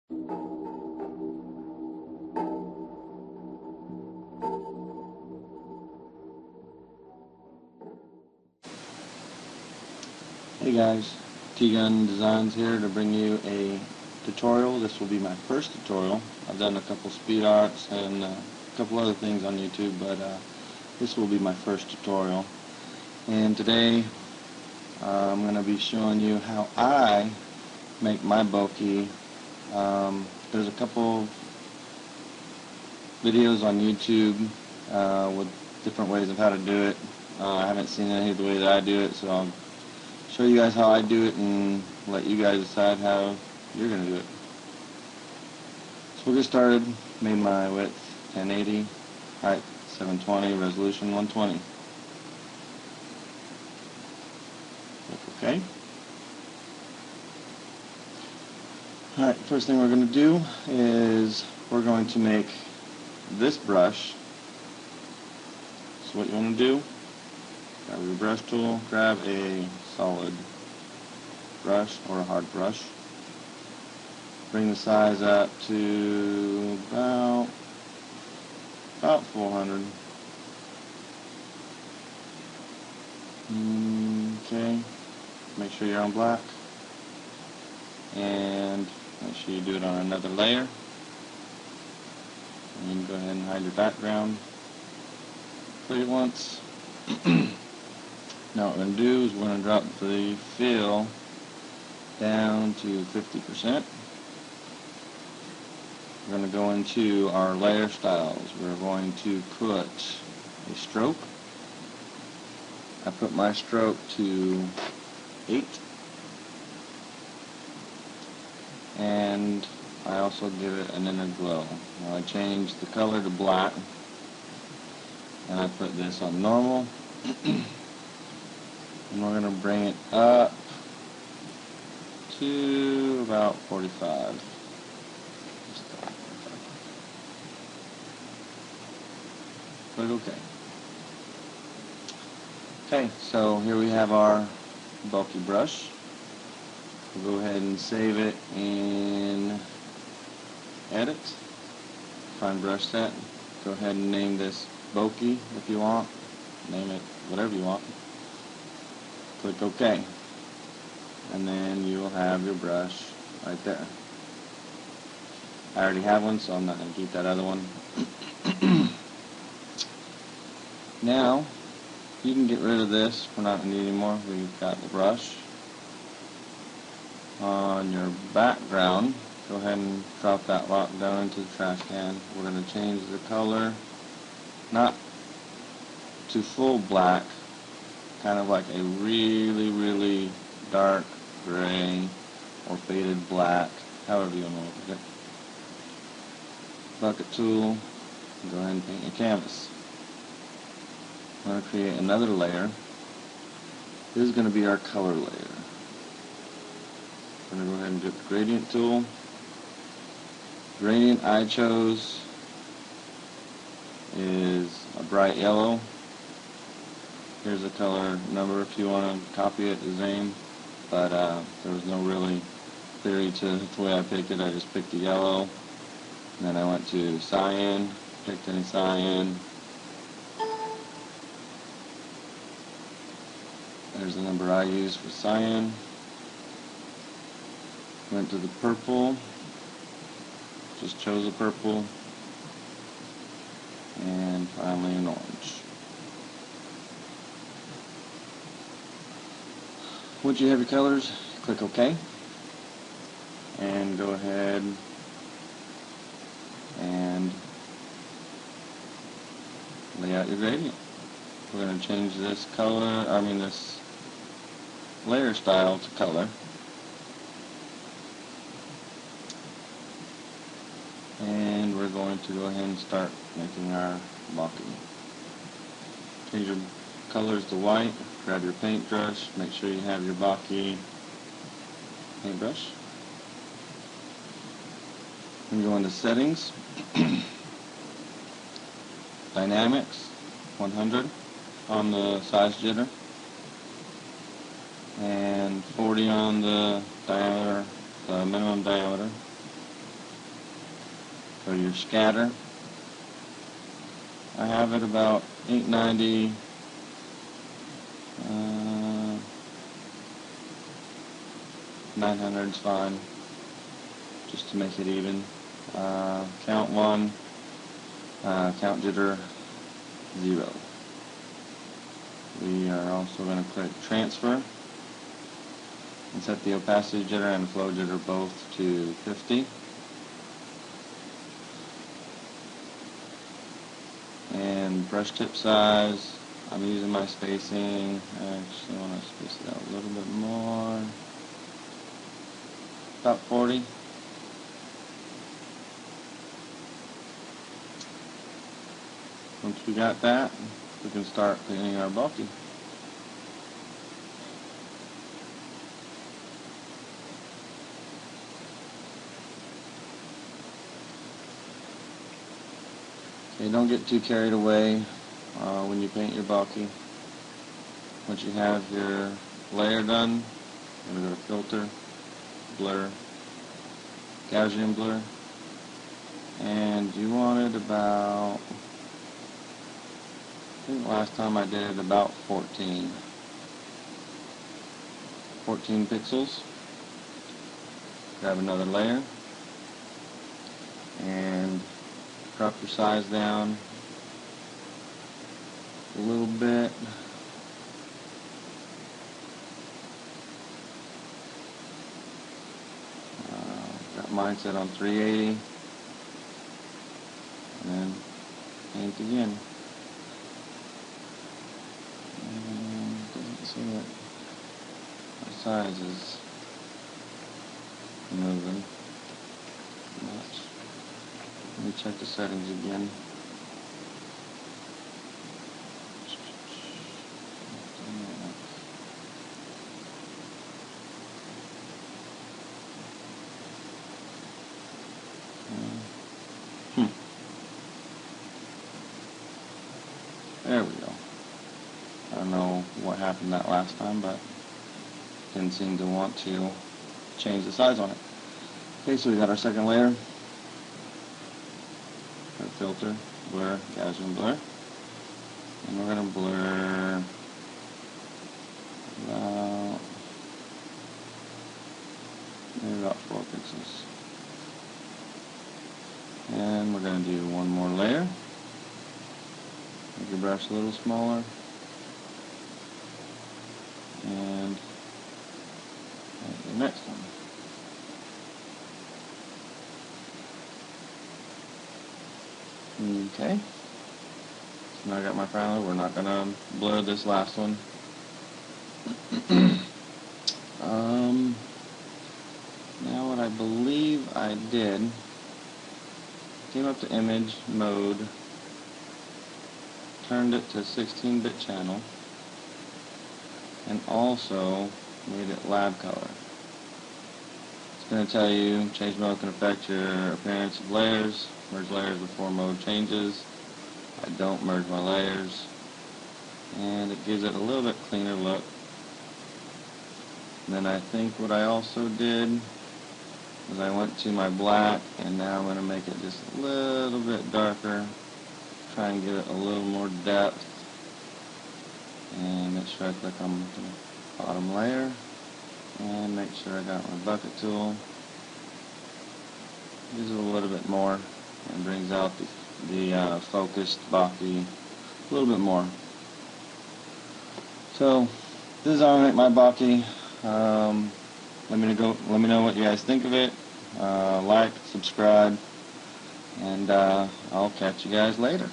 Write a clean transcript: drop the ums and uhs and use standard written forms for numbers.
Hey guys, T-Gun Designs here to bring you a tutorial. This will be my first tutorial. I've done a couple speed arts and a couple other things on YouTube, but this will be my first tutorial. And today I'm going to be showing you how I make my bokeh. There's a couple videos on YouTube with different ways of how to do it. I haven't seen any of the way that I do it, so I'll show you guys how I do it and let you guys decide how you're going to do it. So we'll get started. Made my width 1080, height 720, resolution 120. Click OK. Alright, first thing we're going to do is we're going to make this brush. So what you want to do, grab your brush tool, grab a solid brush or a hard brush. Bring the size up to about 400. Okay, make sure you're on black, and make sure you do it on another layer. And you can go ahead and hide your background. Click it once. Now what we're going to do is we're going to drop the fill down to 50%. We're going to go into our layer styles. We're going to put a stroke. I put my stroke to 8. And I also give it an inner glow. Now I change the color to black. And I put this on normal. And we're going to bring it up to about 45. Click OK. Okay, so here we have our bokeh brush. We'll go ahead and save it in Edit. Find brush set. Go ahead and name this Bokeh if you want. Name it whatever you want. Click OK, and then you will have your brush right there. I already have one, so I'm not going to keep that other one. Now you can get rid of this. We're not going to need anymore. We've got the brush. On your background, go ahead and drop that rock down into the trash can. We're going to change the color, not to full black, kind of like a really, really dark gray or faded black, however you want to look at it. Bucket tool, go ahead and paint your canvas. I'm going to create another layer. This is going to be our color layer. I'm going to go ahead and get the gradient tool. Gradient I chose is a bright yellow. Here's the color number if you want to copy it, the same, but there was no really theory to the way I picked it. I just picked the yellow, and then I went to cyan, picked any cyan. There's the number I used for cyan. Went to the purple, just chose a purple, and finally an orange. Once you have your colors, click OK, and go ahead and lay out your gradient. We're going to change this this layer style to color. And we're going to go ahead and start making our bokeh. Change your colors to white. Grab your paintbrush. Make sure you have your bokeh paintbrush. And go into settings. Dynamics 100 on the size jitter, and 40 on the diameter, the minimum diameter. So your scatter, I have it about 890. 900 is fine, just to make it even. Count 1, count jitter 0. We are also going to click transfer and set the opacity jitter and flow jitter both to 50. And brush tip size, I'm using my spacing. I actually want to space it out a little bit more. About 40. Once we got that, we can start painting our Bokeh. Okay, don't get too carried away when you paint your Bokeh. Once you have your layer done, you're going to go to Filter, Blur, Gaussian Blur, and you want it about, I think last time I did it about 14 pixels. Grab another layer and drop your size down a little bit. Got mine set on 380, and then paint again. And doesn't seem like my size is moving much. Let me check the settings again. There we go. I don't know what happened that last time, but didn't seem to want to change the size on it. Okay, so we got our second layer. Our filter, blur, Gaussian blur. And we're going to blur about 4 pixels. And we're going to do one more layer. Make your brush a little smaller. And the next one. Okay. So now I got my primer. We're not going to blur this last one. Now what I believe I did, came up to image mode, turned it to 16-bit channel, and also made it lab color. It's going to tell you change mode can affect your appearance of layers. Merge layers before mode changes. I don't merge my layers, and it gives it a little bit cleaner look. And then I think what I also did was I went to my black, and now I'm going to make it just a little bit darker, try and give it a little more depth, and make sure I click on the bottom layer, and make sure I got my bucket tool. Use it a little bit more, and brings out the focused Bokeh a little bit more. So this is how I make my Bokeh. Let me know what you guys think of it. Like, subscribe, and I'll catch you guys later.